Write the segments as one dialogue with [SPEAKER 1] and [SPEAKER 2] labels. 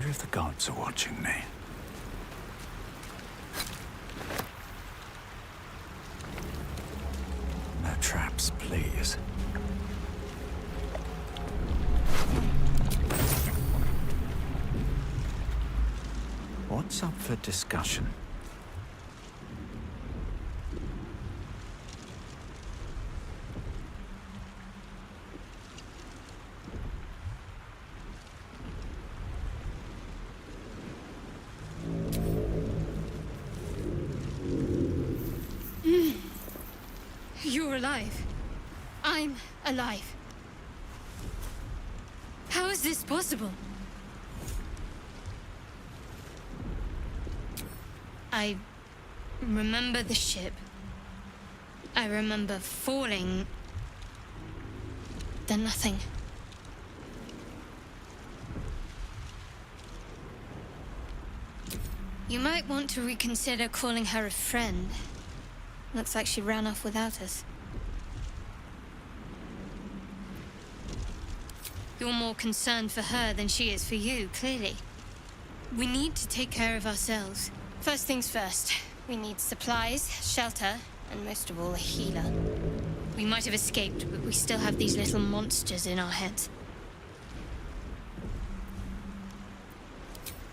[SPEAKER 1] wonder if the gods are watching me. No traps, please. What's up for discussion?
[SPEAKER 2] You're alive. I'm alive. How is this possible? I remember the ship. I remember falling. Then nothing. You might want to reconsider calling her a friend. Looks like she ran off without us. You're more concerned for her than she is for you, clearly. We need to take care of ourselves. First things first, we need supplies, shelter, and most of all, a healer. We might have escaped, but we still have these little monsters in our heads.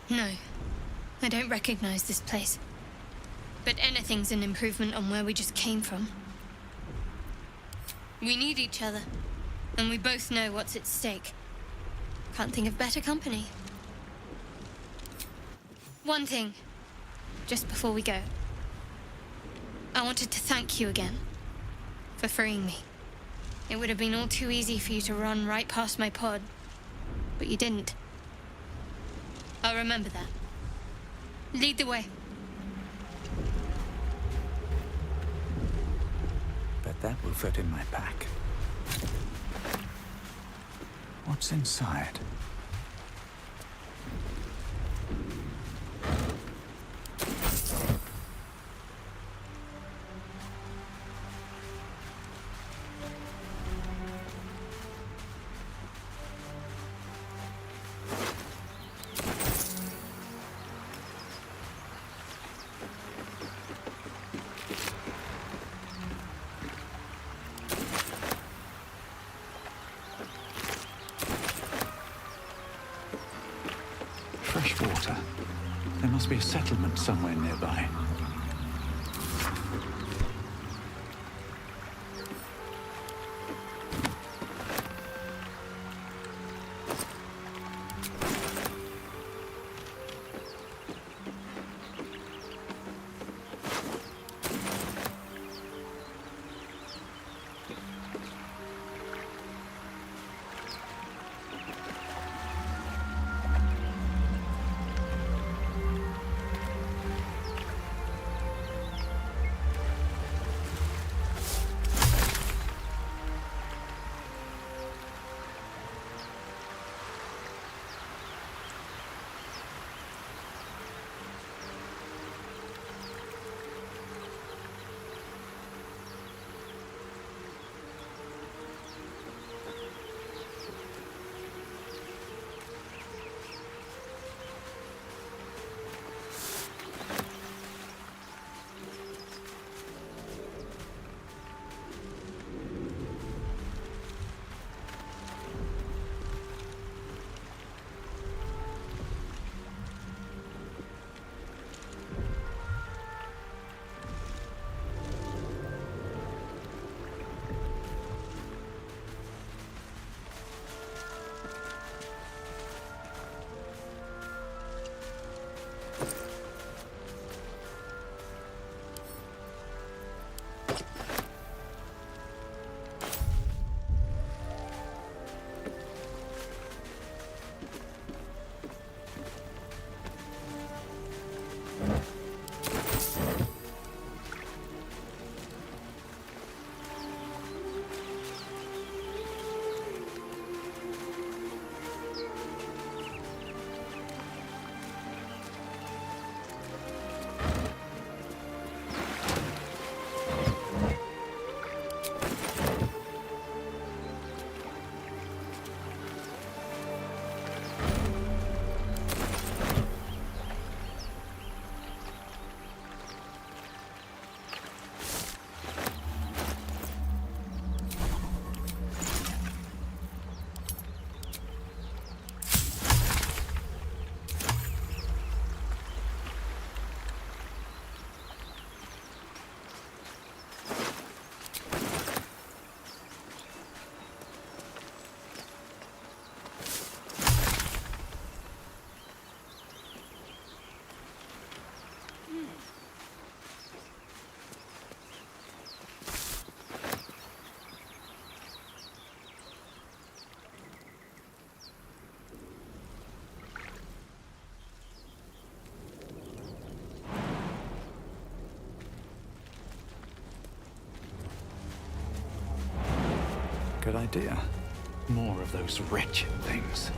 [SPEAKER 2] No, I don't recognize this place. But anything's an improvement on where we just came from. We need each other, and we both know what's at stake. Can't think of better company. One thing, just before we go. I wanted to thank you again for freeing me. It would have been all too easy for you to run right past my pod, but you didn't. I'll remember that. Lead the way.
[SPEAKER 1] Bet that will fit in my pack. What's inside? Fresh water. There must be a settlement somewhere nearby. good idea. More of those wretched things.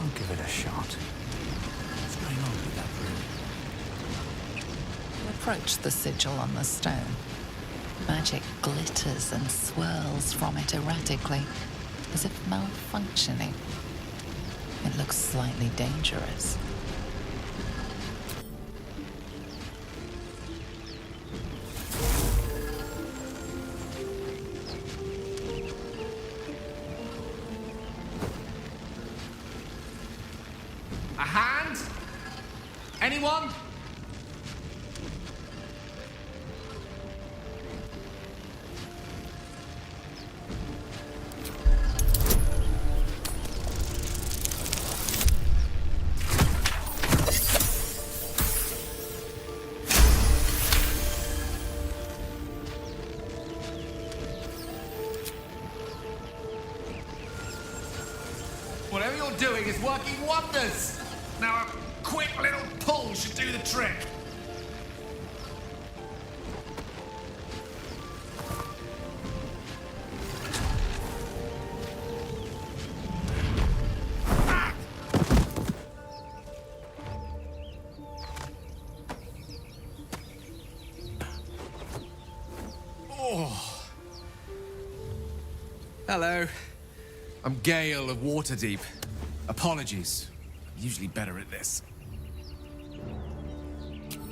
[SPEAKER 1] I'll give it a shot. What's going on with that room?
[SPEAKER 3] Approach the sigil on the stone. Magic glitters and swirls from it erratically, as if malfunctioning. It looks slightly dangerous.
[SPEAKER 4] A hand? Anyone? Whatever you're doing is working wonders. Now a quick little pull should do the trick. Oh. Hello. I'm Gale of Waterdeep. Apologies. I'm usually better at this.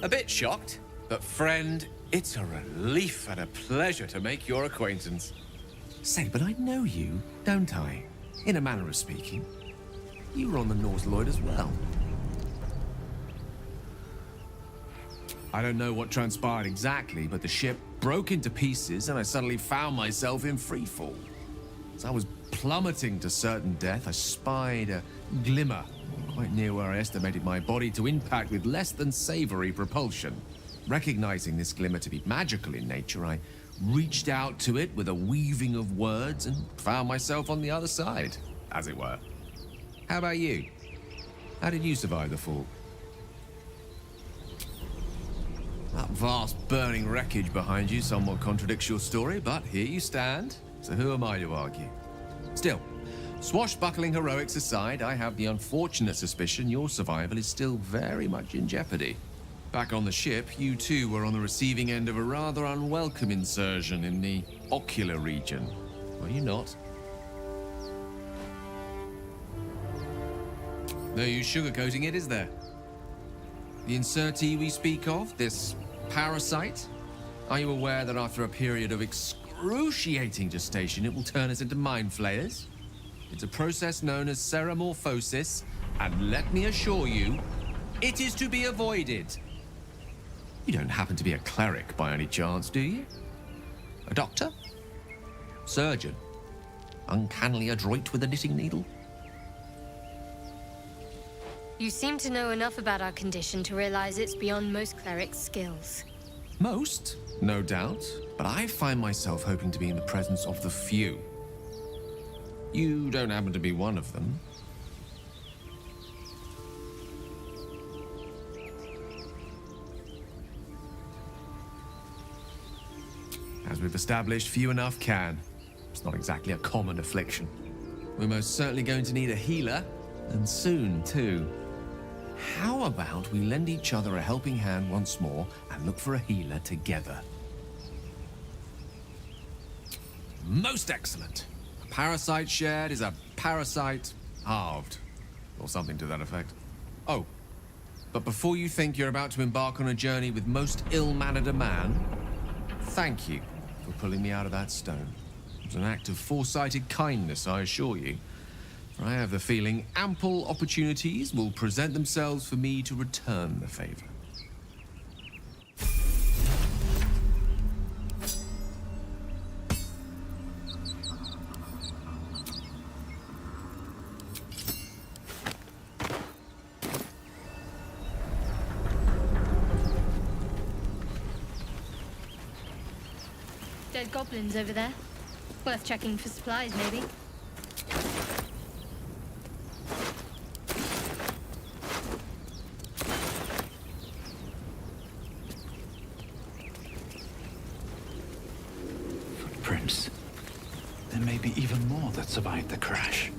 [SPEAKER 4] A bit shocked, but friend, it's a relief and a pleasure to make your acquaintance. Say, but I know you, don't I? In a manner of speaking. You were on the Norse Lloyd as well. I don't know what transpired exactly, but the ship broke into pieces and I suddenly found myself in freefall. As I was plummeting to certain death, I spied a glimmer quite near where I estimated my body to impact with less than savory propulsion. Recognizing this glimmer to be magical in nature, I reached out to it with a weaving of words and found myself on the other side, as it were. How about you? How did you survive the fall? That vast burning wreckage behind you somewhat contradicts your story, but here you stand, so who am I to argue? Still, swashbuckling heroics aside, I have the unfortunate suspicion your survival is still very much in jeopardy. Back on the ship, you too were on the receiving end of a rather unwelcome insertion in the ocular region, were you not? No use sugarcoating it, is there? The insertee we speak of, this parasite, are you aware that after a period of excruciating gestation, it will turn us into mind flayers? It's a process known as seromorphosis, and let me assure you, it is to be avoided. You don't happen to be a cleric by any chance, do you? A doctor? Surgeon? Uncannily adroit with a knitting needle?
[SPEAKER 2] You seem to know enough about our condition to realize it's beyond most clerics' skills.
[SPEAKER 4] Most, no doubt, but I find myself hoping to be in the presence of the few. You don't happen to be one of them. as we've established, few enough can. It's not exactly a common affliction. We're most certainly going to need a healer, and soon, too. How about we lend each other a helping hand once more and look for a healer together? Most excellent. A parasite shared is a parasite halved, or something to that effect. Oh, but before you think you're about to embark on a journey with most ill-mannered a man, thank you for pulling me out of that stone. It was an act of foresighted kindness, I assure you. For I have the feeling ample opportunities will present themselves for me to return the favor.
[SPEAKER 2] Dead goblins over there. Worth checking for supplies, maybe.
[SPEAKER 1] Footprints. There may be even more that survived the crash.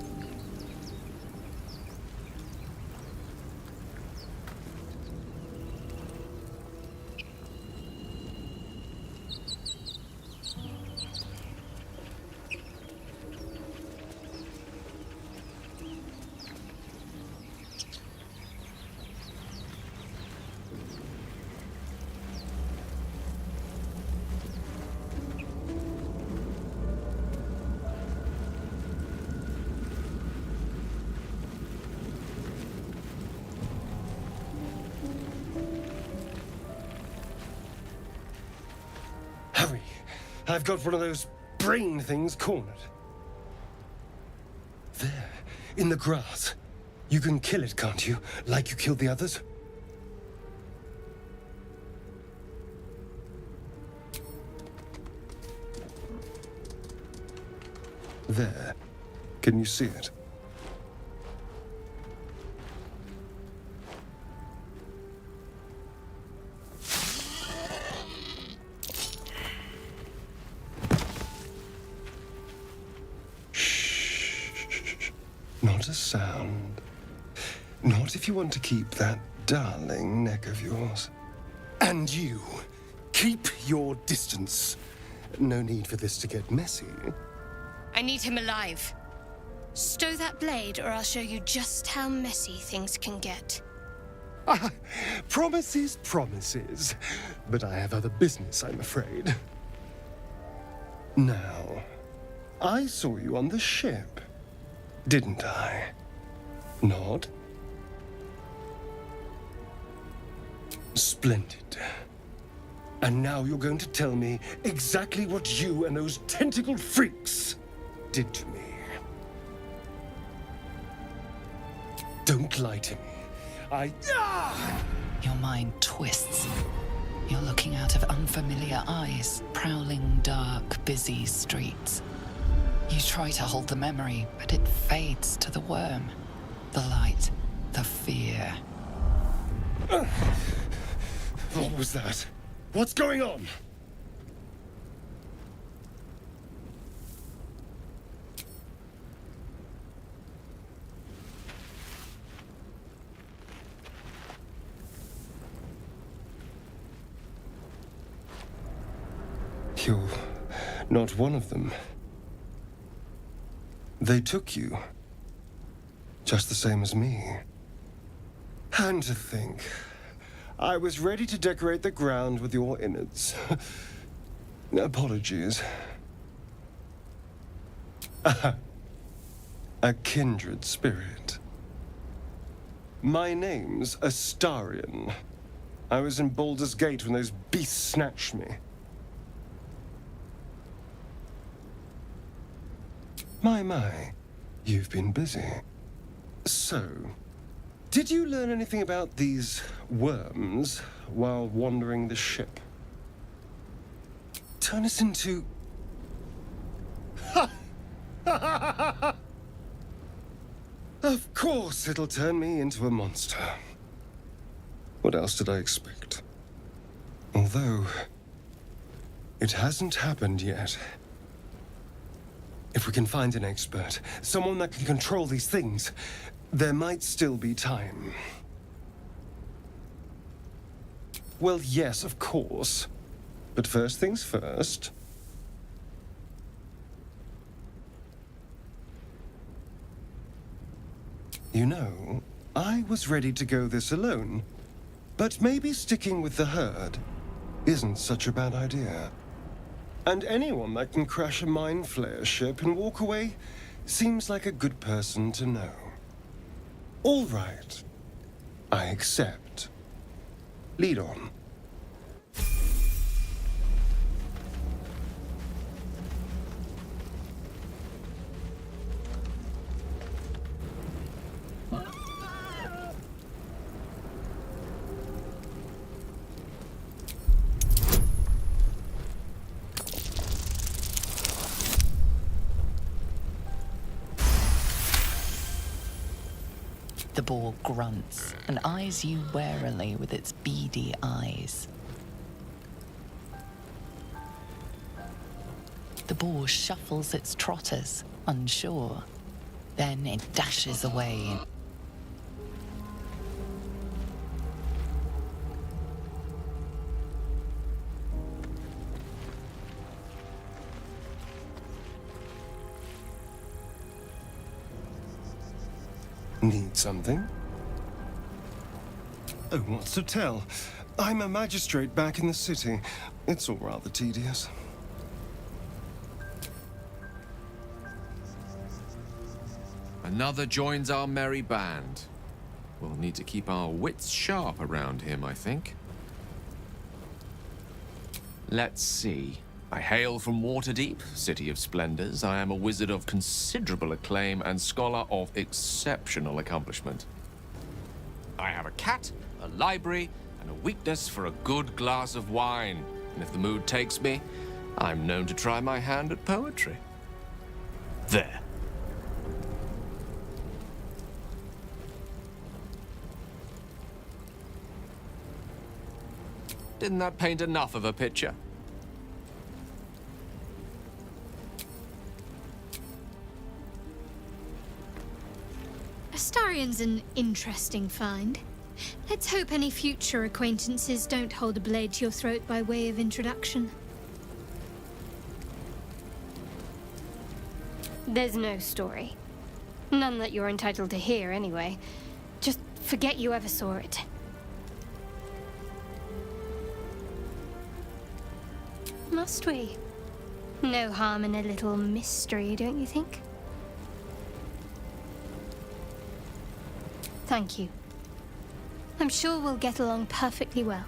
[SPEAKER 5] Hurry! I've got one of those brain things cornered. There, in the grass. You can kill it, can't you? Like you killed the others? There. Can you see it? Not a sound. Not if you want to keep that darling neck of yours. And you, keep your distance. No need for this to get messy.
[SPEAKER 2] I need him alive. Stow that blade, or I'll show you just how messy things can get.
[SPEAKER 5] Promises, promises. But I have other business, I'm afraid. Now, I saw you on the ship, didn't I? Nod? Splendid. And now you're going to tell me exactly what you and those tentacled freaks did to me. Don't lie to me.
[SPEAKER 3] Your mind twists. You're looking out of unfamiliar eyes, prowling dark, busy streets. You try to hold the memory, but it fades to the worm. The light, the fear.
[SPEAKER 5] What was that? What's going on? You're not one of them. They took you. Just the same as me. And to think, I was ready to decorate the ground with your innards. Apologies. A kindred spirit. My name's Astarion. I was in Baldur's Gate when those beasts snatched me. My, you've been busy. So, did you learn anything about these worms while wandering the ship? Turn us into... Of course it'll turn me into a monster. What else did I expect? Although, It hasn't happened yet. If we can find an expert, someone that can control these things, there might still be time. Well, yes, of course. But first things first. You know, I was ready to go this alone, but maybe sticking with the herd isn't such a bad idea. And anyone that can crash a mind flare ship and walk away seems like a good person to know. All right. I accept. Lead on.
[SPEAKER 3] The boar grunts and eyes you warily with its beady eyes. The boar shuffles its trotters, unsure. Then it dashes away.
[SPEAKER 5] Need something? Oh, what's to tell? I'm a magistrate back in the city. It's all rather tedious.
[SPEAKER 4] Another joins our merry band. We'll need to keep our wits sharp around him, I think. Let's see. I hail from Waterdeep, City of Splendors. I am a wizard of considerable acclaim and scholar of exceptional accomplishment. I have a cat, a library, and a weakness for a good glass of wine. And if the mood takes me, I'm known to try my hand at poetry. There. Didn't that paint enough of a picture?
[SPEAKER 2] Astarion's an interesting find. Let's hope any future acquaintances don't hold a blade to your throat by way of introduction. There's no story. None that you're entitled to hear, anyway. Just forget you ever saw it. Must we? No harm in a little mystery, don't you think? Thank you. I'm sure we'll get along perfectly well.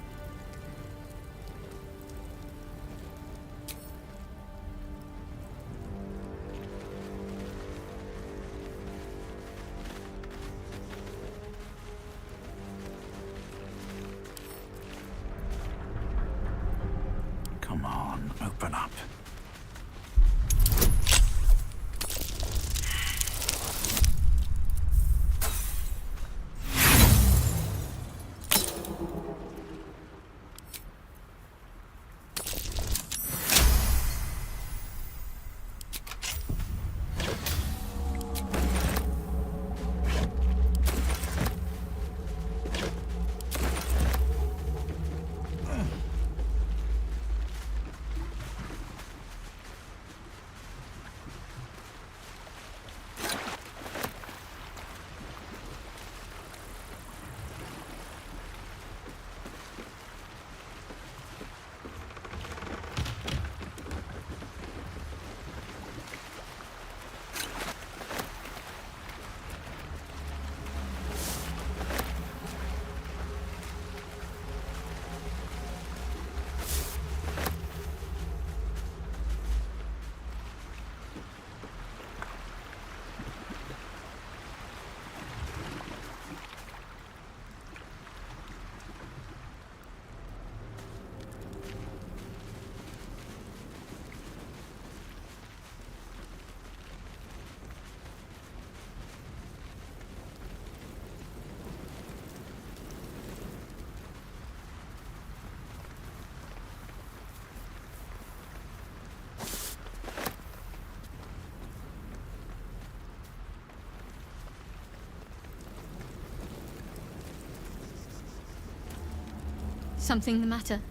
[SPEAKER 1] Come on, open up.
[SPEAKER 2] Something the matter?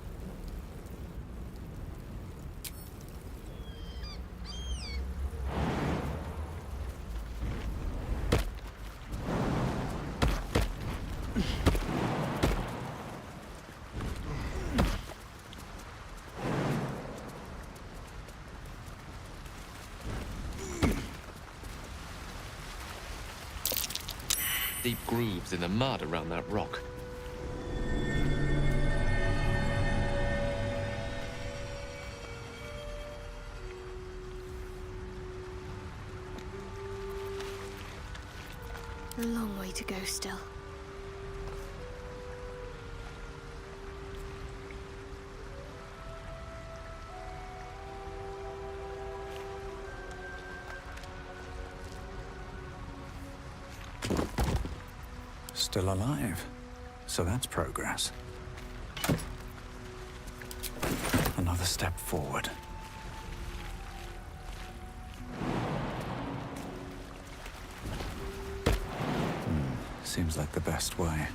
[SPEAKER 6] Deep grooves in the mud around that rock.
[SPEAKER 2] A long way to go still.
[SPEAKER 1] Still alive. So that's progress. Another step forward. Seems like the best way.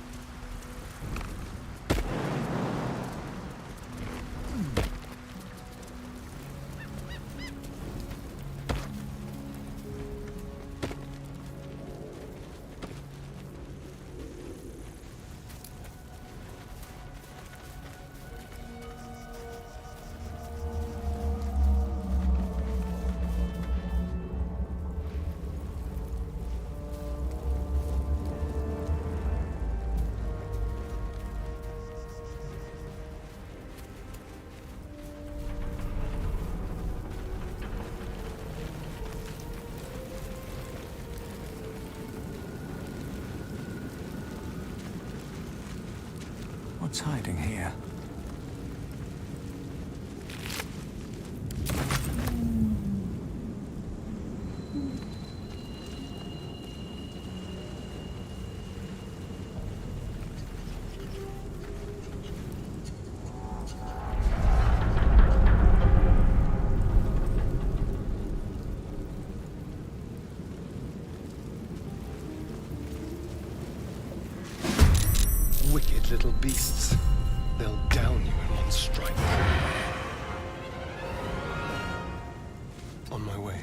[SPEAKER 1] What's hiding here?
[SPEAKER 5] Wicked little beasts. They'll down you in one strike. On my way.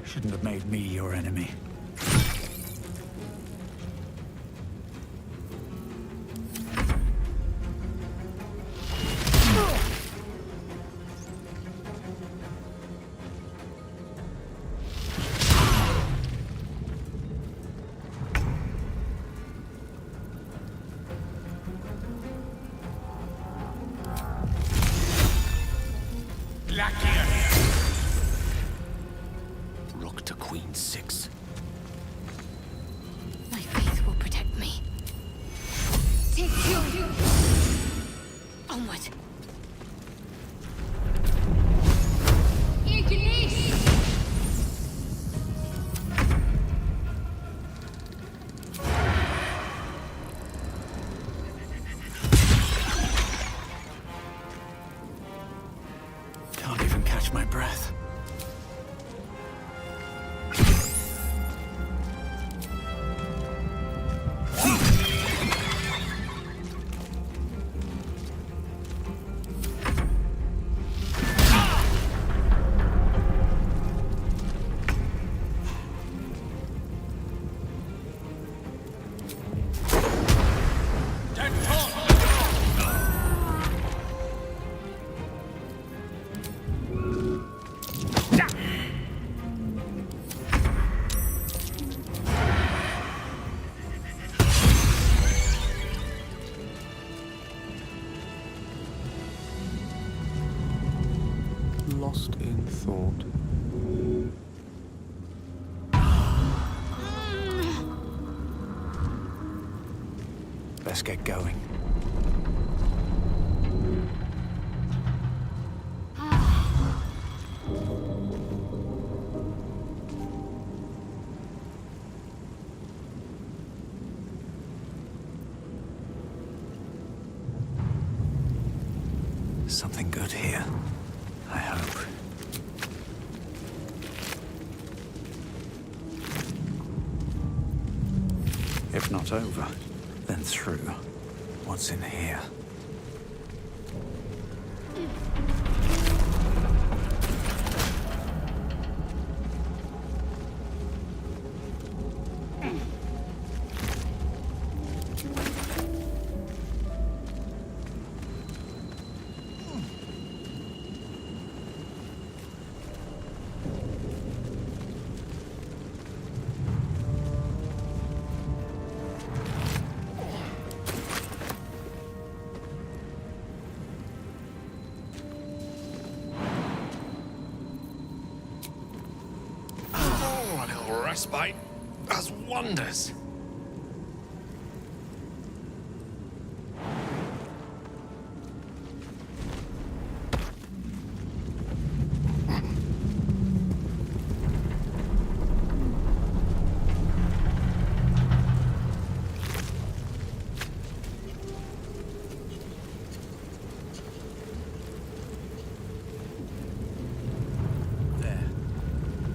[SPEAKER 1] Shouldn't have made me your enemy.
[SPEAKER 6] Rook to Queen 6.
[SPEAKER 2] My faith will protect me. Onward.
[SPEAKER 1] Can't even catch my breath.
[SPEAKER 5] Lost in thought.
[SPEAKER 1] Let's get going. something good here. I hope. If not over, then through. What's in here?
[SPEAKER 4] Oh, a little respite does wonders.
[SPEAKER 1] There.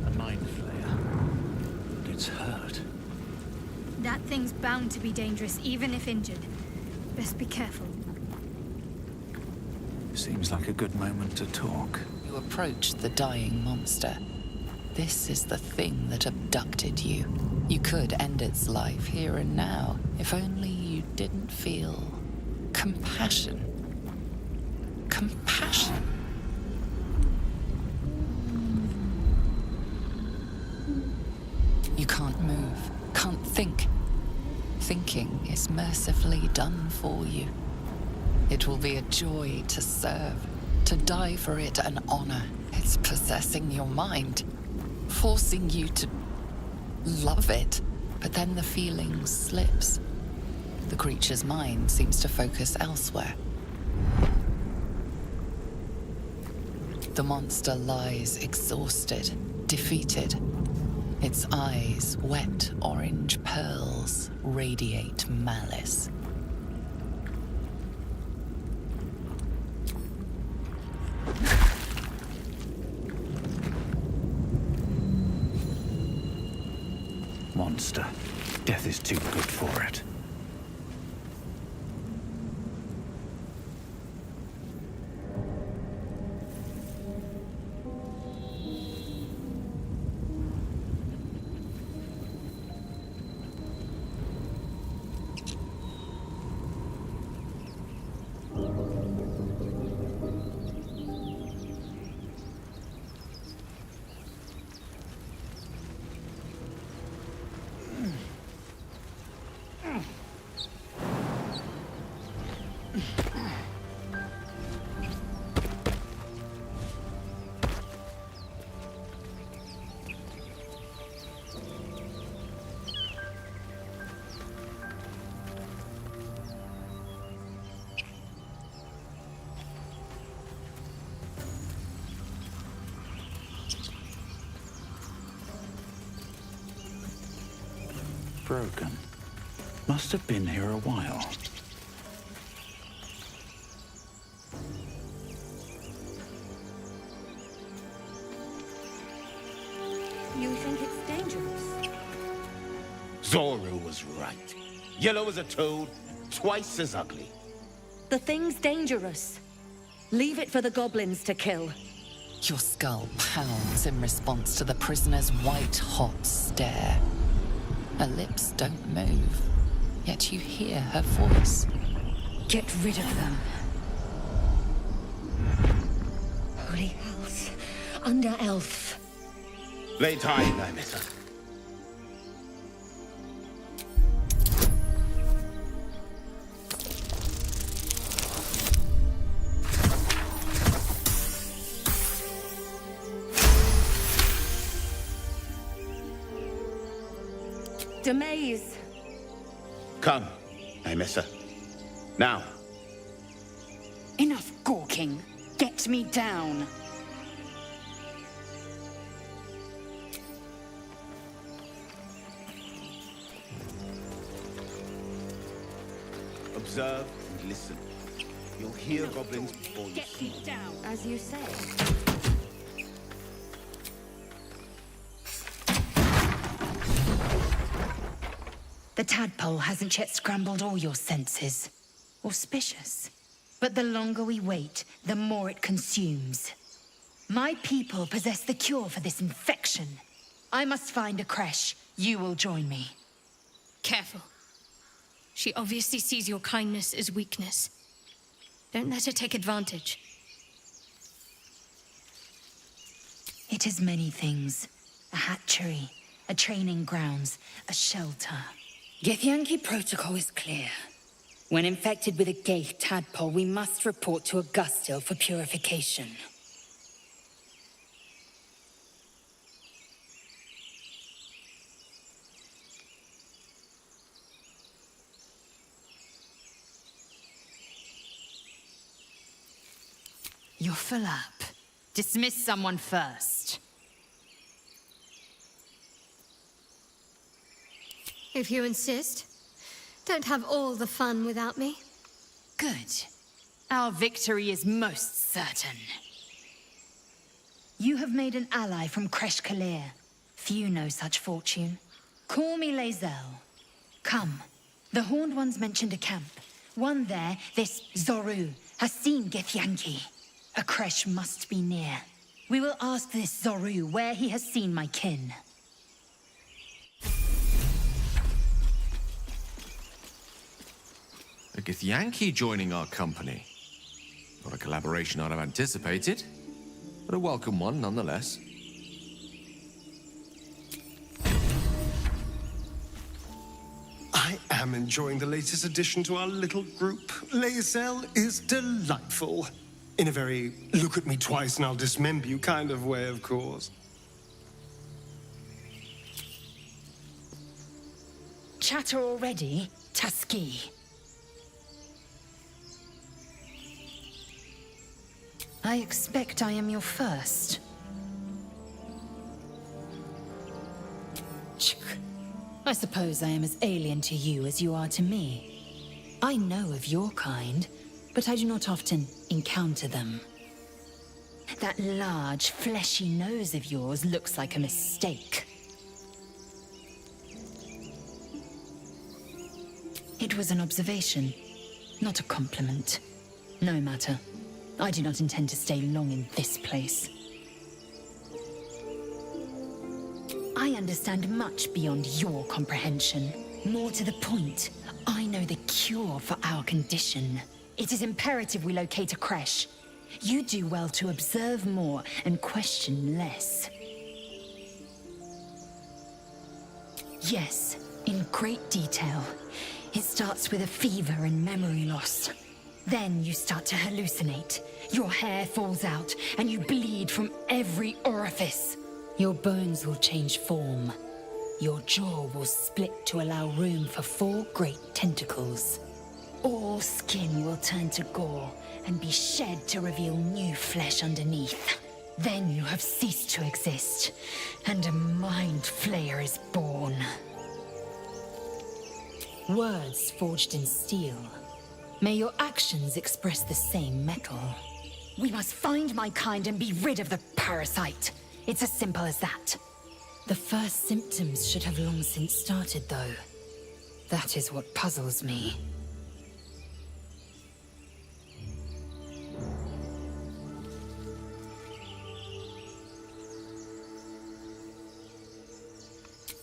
[SPEAKER 1] A mind flayer. It's hurt.
[SPEAKER 2] That thing's bound to be dangerous, even if injured. Best be careful.
[SPEAKER 1] Seems like a good moment to talk.
[SPEAKER 3] You approach the dying monster. This is the thing that abducted you. You could end its life here and now, if only you didn't feel compassion. Compassion. You can't move, can't think. Thinking is mercifully done for you. It will be a joy to serve, to die for it an honor. It's possessing your mind, forcing you to love it. But then the feeling slips. The creature's mind seems to focus elsewhere. The monster lies exhausted, defeated. Its eyes, wet orange pearls, radiate malice.
[SPEAKER 1] Monster. Death is too good for it. Broken. Must have been here a while.
[SPEAKER 7] You think it's dangerous?
[SPEAKER 8] Zoro was right. Yellow as a toad, twice as ugly.
[SPEAKER 7] The thing's dangerous. Leave it for the goblins to kill.
[SPEAKER 3] Your skull pounds in response to the prisoner's white-hot stare. Her lips don't move, yet you hear her voice.
[SPEAKER 7] Get rid of them. Holy hells. Under elf.
[SPEAKER 8] Lay tight, I miss her.
[SPEAKER 7] Demaze.
[SPEAKER 8] Come, I miss her. Now.
[SPEAKER 7] Enough gawking. Get me down.
[SPEAKER 8] Observe and listen. You'll hear goblins before you see them.
[SPEAKER 7] As you say.
[SPEAKER 9] The tadpole hasn't yet scrambled all your senses. Auspicious. But the longer we wait, the more it consumes. My people possess the cure for this infection. I must find a creche. You will join me.
[SPEAKER 2] Careful. She obviously sees your kindness as weakness. Don't let her take advantage.
[SPEAKER 9] It is many things. A hatchery, a training grounds, a shelter.
[SPEAKER 10] Githyanki protocol is clear. When infected with a Gaith tadpole, we must report to Augustil for purification.
[SPEAKER 3] You're full up. Dismiss someone first.
[SPEAKER 2] If you insist. Don't have all the fun without me.
[SPEAKER 3] Good. Our victory is most certain.
[SPEAKER 9] You have made an ally from Kresh Kalir. Few know such fortune. Call me Lae'zel. Come. The Horned Ones mentioned a camp. One there, this Zoru, has seen Githyanki. A Kresh must be near. We will ask this Zoru where he has seen my kin.
[SPEAKER 4] A Githyanki joining our company. Not a collaboration I'd have anticipated, but a welcome one nonetheless.
[SPEAKER 5] I am enjoying the latest addition to our little group. Lae'zel is delightful. In a very look at me twice and I'll dismember you kind of way, of course.
[SPEAKER 9] Chatter already, Taski. I expect I am your first.
[SPEAKER 10] I suppose I am as alien to you as you are to me. I know of your kind, but I do not often encounter them.
[SPEAKER 9] That large, fleshy nose of yours looks like a mistake. It was an observation, not a compliment. No matter. I do not intend to stay long in this place. I understand much beyond your comprehension. More to the point, I know the cure for our condition. It is imperative we locate a creche. You do well to observe more and question less. Yes, in great detail. It starts with a fever and memory loss. Then you start to hallucinate. Your hair falls out, and you bleed from every orifice.
[SPEAKER 10] Your bones will change form. Your jaw will split to allow room for 4 great tentacles.
[SPEAKER 9] All skin will turn to gore and be shed to reveal new flesh underneath. Then you have ceased to exist, and a mind flayer is born.
[SPEAKER 10] Words forged in steel. May your actions express the same metal.
[SPEAKER 9] We must find my kind and be rid of the parasite. It's as simple as that.
[SPEAKER 10] The first symptoms should have long since started, though. That is what puzzles me.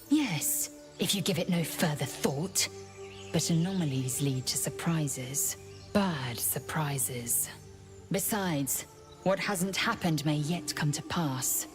[SPEAKER 9] Yes, if you give it no further thought.
[SPEAKER 10] But anomalies lead to surprises. Bad surprises.
[SPEAKER 9] Besides, what hasn't happened may yet come to pass.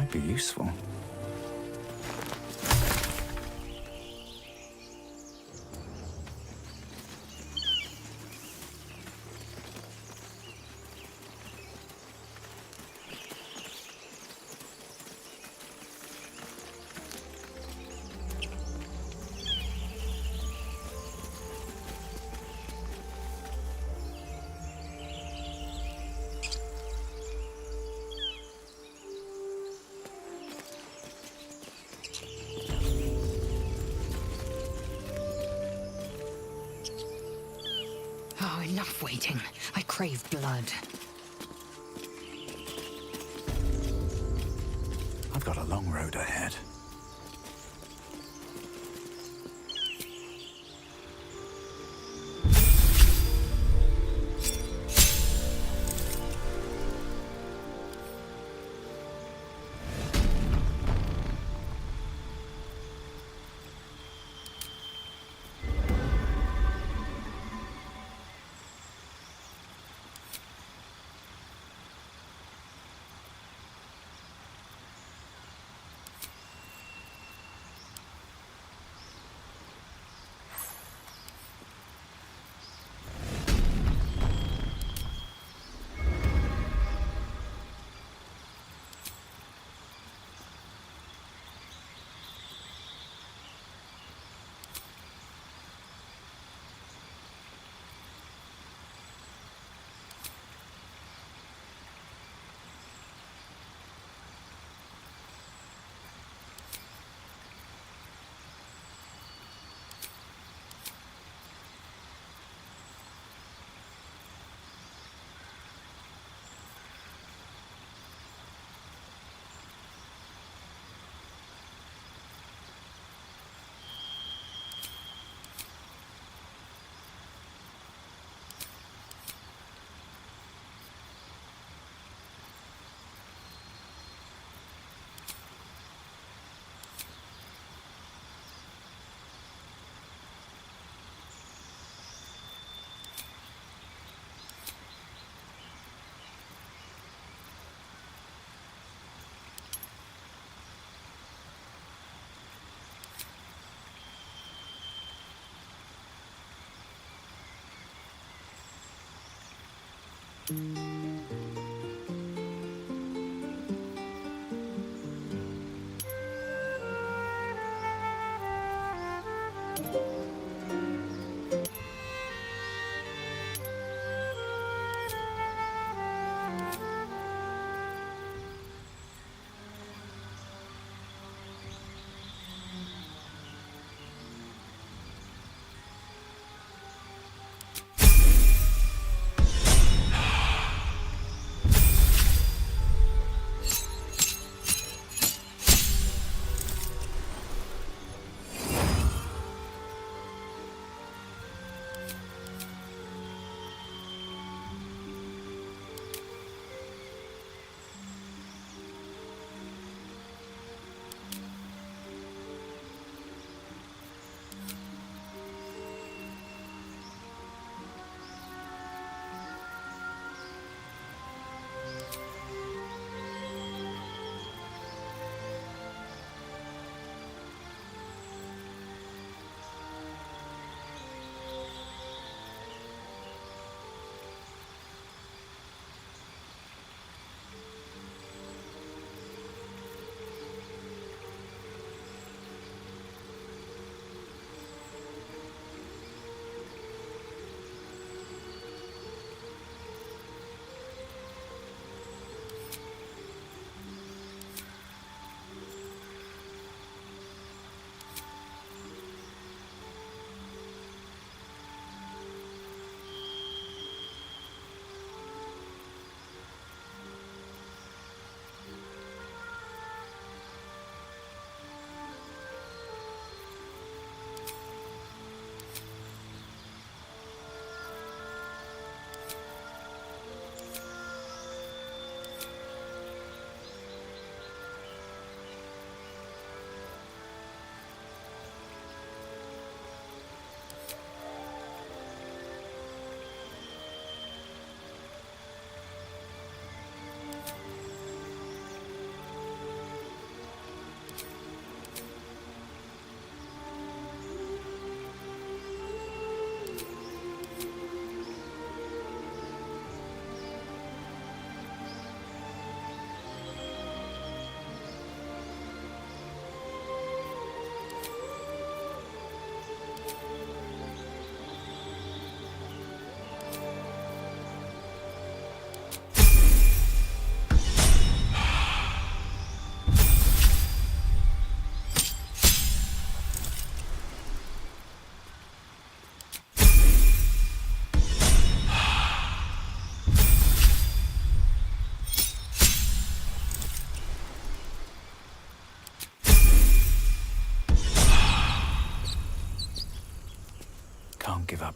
[SPEAKER 1] might be useful.
[SPEAKER 10] Oh, enough waiting. I crave blood.
[SPEAKER 1] I've got a long road ahead.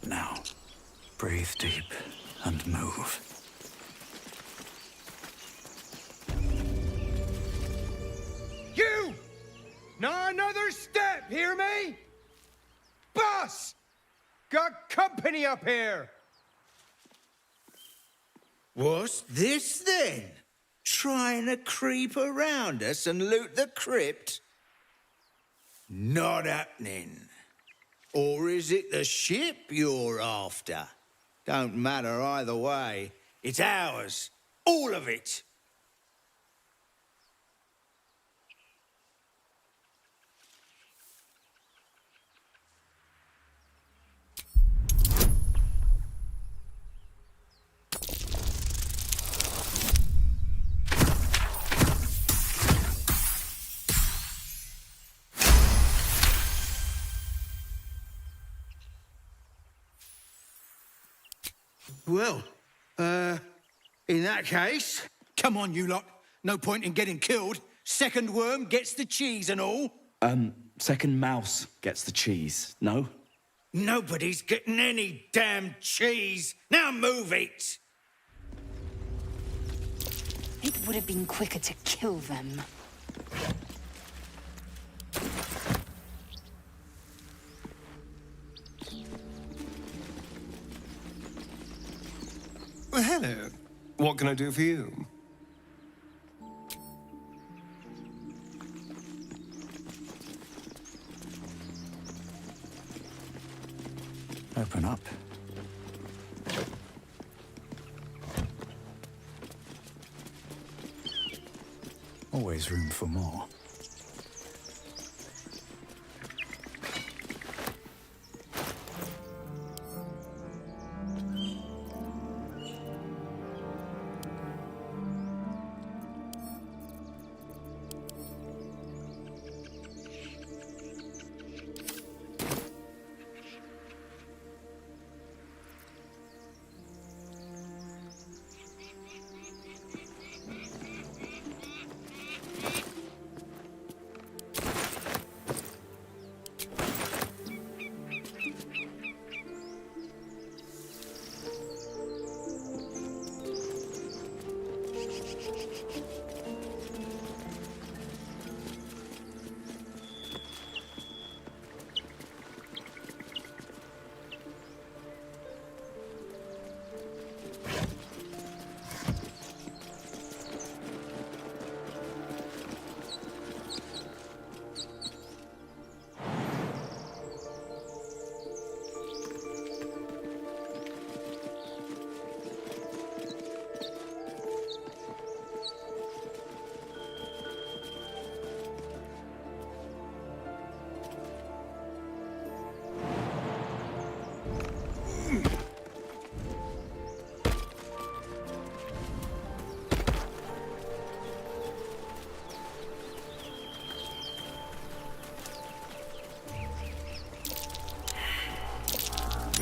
[SPEAKER 1] up now. Breathe deep and move.
[SPEAKER 8] You! Not another step, hear me? Boss! Got company up here!
[SPEAKER 11] What's this then? Trying to creep around us and loot the crypt? Not happening. Or is it the ship you're after? Don't matter either way. It's ours. All of it.
[SPEAKER 12] Well, in that case, come on, you lot. No point in getting killed. Second worm gets the cheese and all.
[SPEAKER 13] Second mouse gets the cheese, no?
[SPEAKER 11] Nobody's getting any damn cheese. Now move it.
[SPEAKER 9] It would have been quicker to kill them.
[SPEAKER 5] Well, hello. What can I do for you?
[SPEAKER 1] Open up. Always room for more.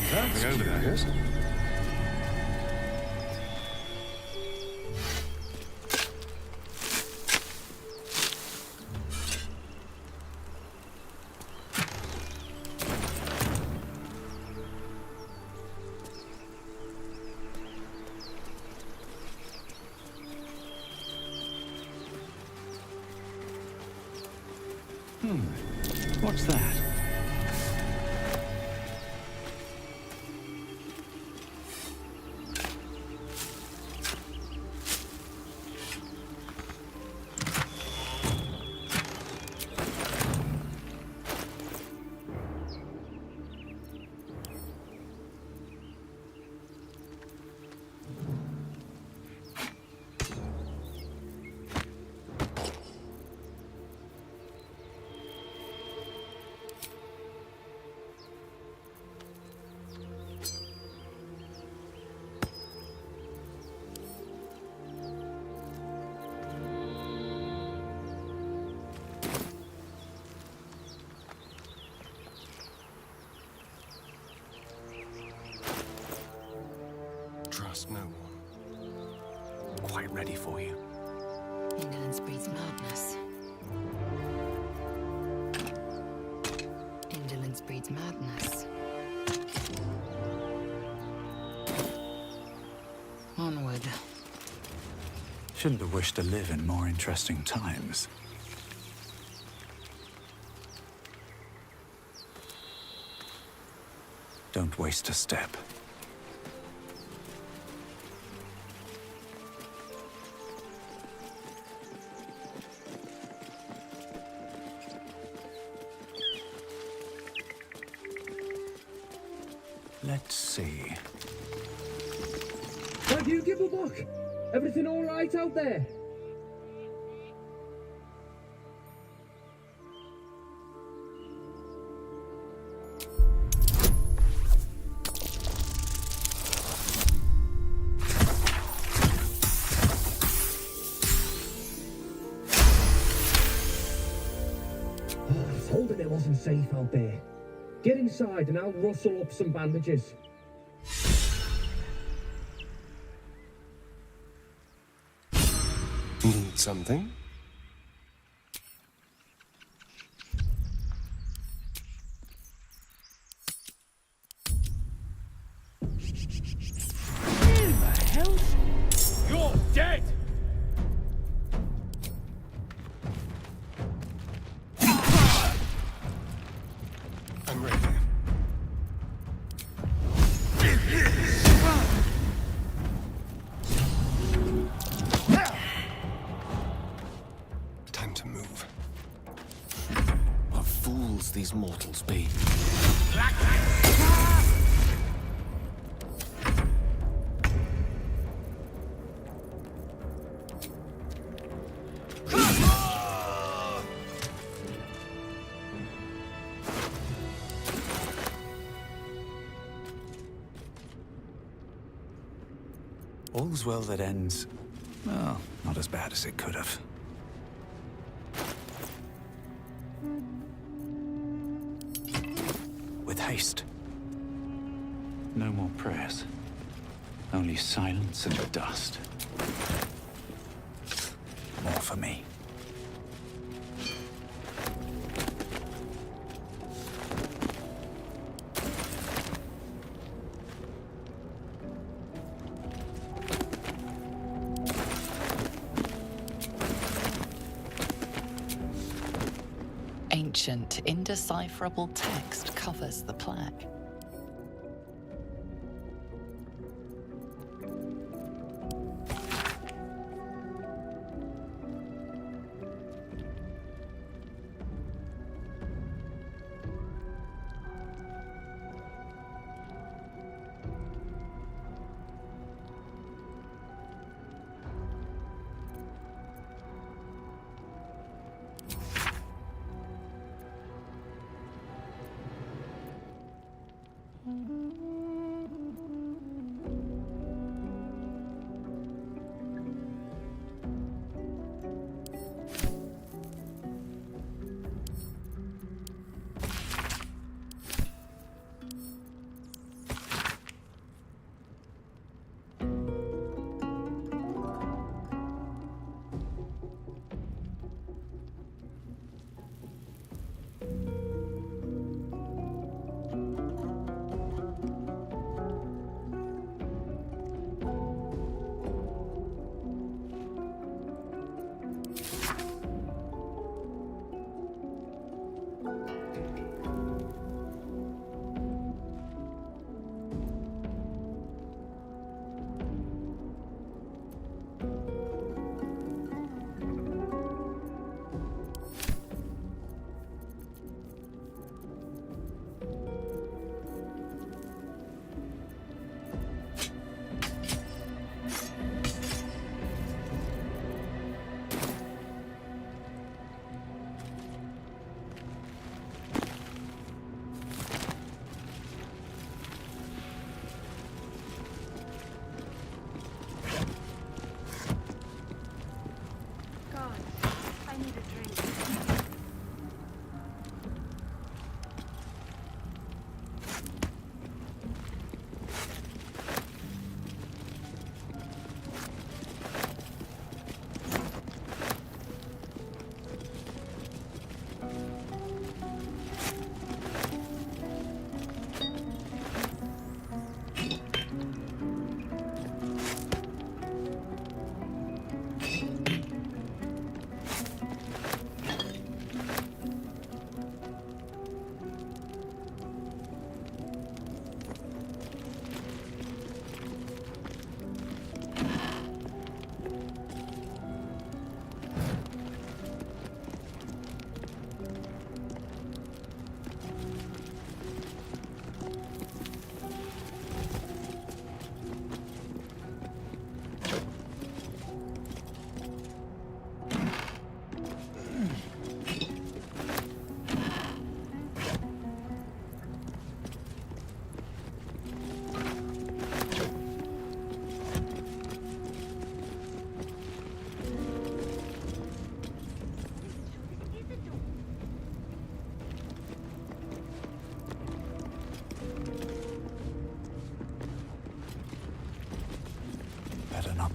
[SPEAKER 5] Something over there, yes?
[SPEAKER 1] What's that?
[SPEAKER 5] Trust no one.
[SPEAKER 6] Quite ready for you.
[SPEAKER 9] Indolence breeds madness. Indolence breeds madness.
[SPEAKER 10] Onward.
[SPEAKER 1] Shouldn't have wished to live in more interesting times. Don't waste a step. Let's see.
[SPEAKER 14] Have you give a look? Everything all right out there? I told him it wasn't safe out there. Get inside and I'll rustle up some bandages.
[SPEAKER 5] Need something?
[SPEAKER 14] In the hell? You're dead!
[SPEAKER 5] I'm ready. Time to move.
[SPEAKER 6] What fools these mortals be.
[SPEAKER 1] All's well that ends, well, not as bad as it could have. With haste. No more prayers. Only silence and dust. More for me.
[SPEAKER 3] Ancient, indecipherable text covers the plaque.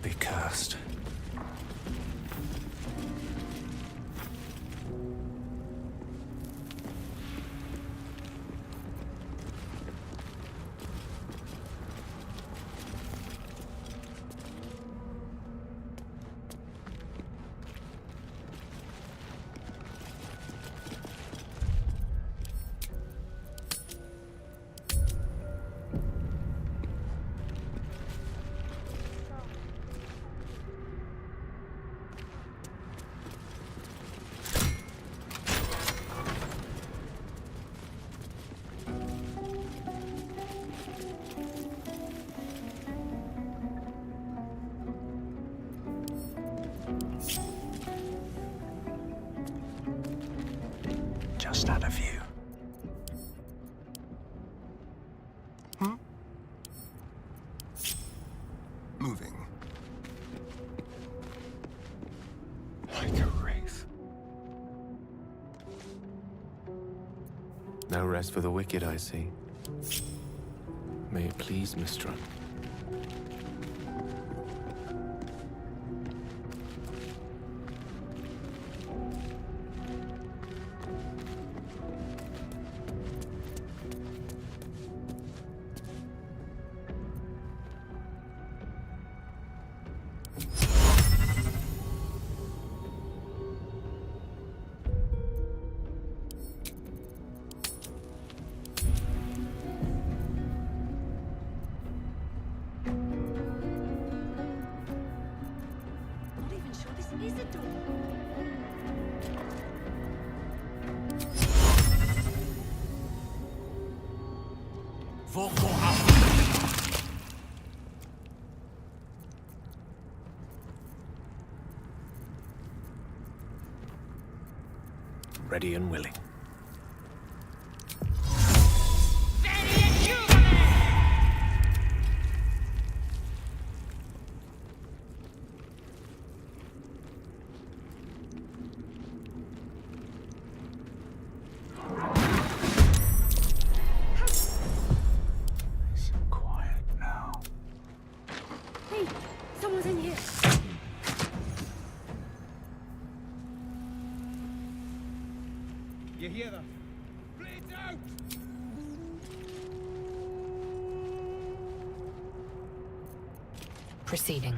[SPEAKER 1] be cursed. Just out of view.
[SPEAKER 5] Moving. Like a wraith.
[SPEAKER 6] No rest for the wicked, I see. May it please Mistral. Ready and willing.
[SPEAKER 1] Nice and quiet now.
[SPEAKER 7] Hey, someone's in here.
[SPEAKER 12] You hear that? Bleed out!
[SPEAKER 10] Proceeding.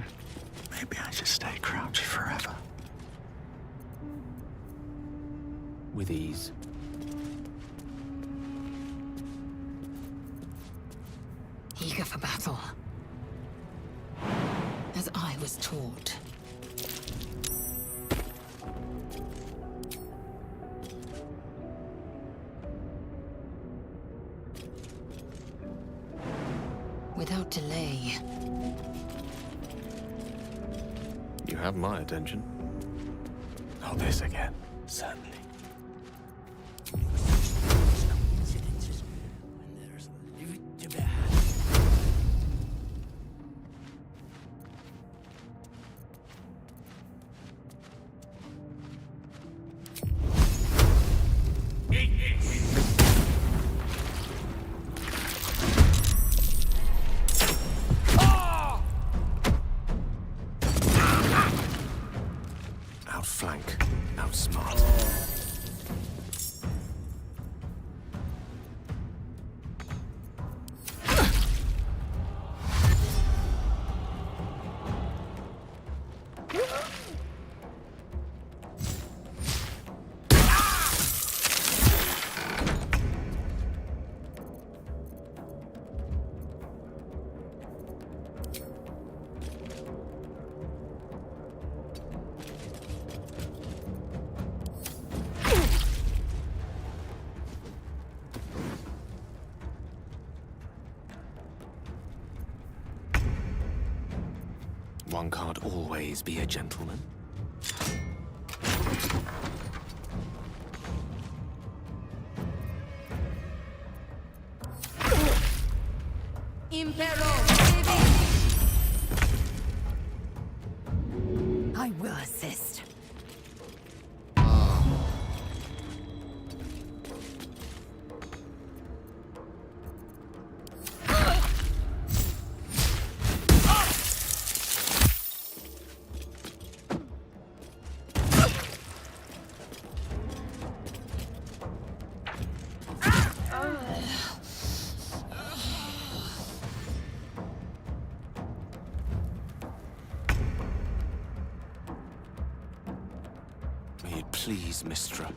[SPEAKER 1] Maybe I should stay crouched forever.
[SPEAKER 6] With ease.
[SPEAKER 10] Eager for battle. As I was taught. Without delay.
[SPEAKER 6] You have my attention.
[SPEAKER 1] Not this again, certainly.
[SPEAKER 6] Outflank, outsmart. One can't always be a gentleman.
[SPEAKER 7] Impero,
[SPEAKER 9] I will assist.
[SPEAKER 6] please, Mistra.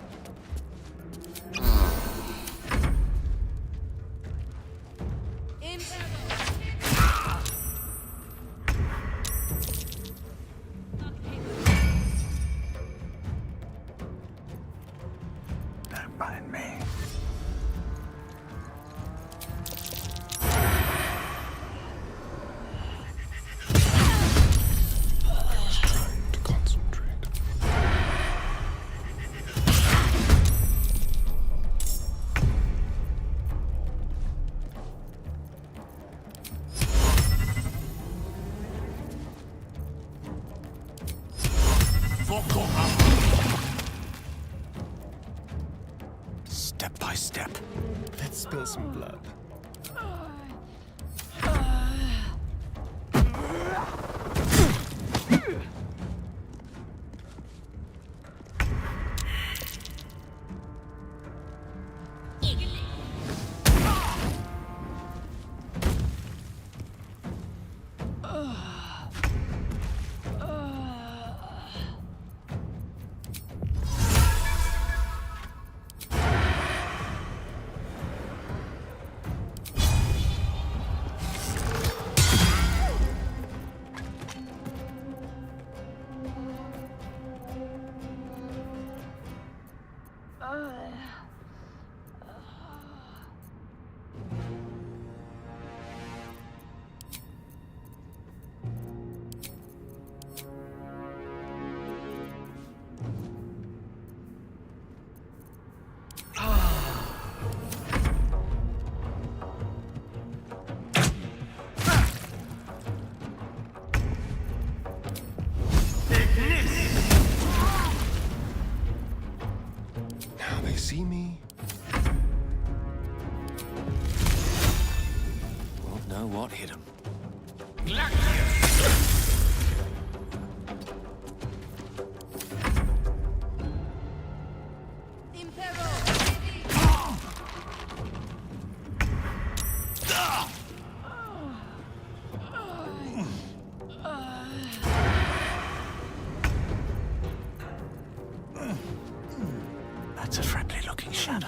[SPEAKER 1] Don't mind me.
[SPEAKER 5] Trying to concentrate.
[SPEAKER 1] Step by step.
[SPEAKER 5] Let's spill some blood. Now they see me.
[SPEAKER 6] Won't know what hit him.
[SPEAKER 1] That's a friendly-looking shadow.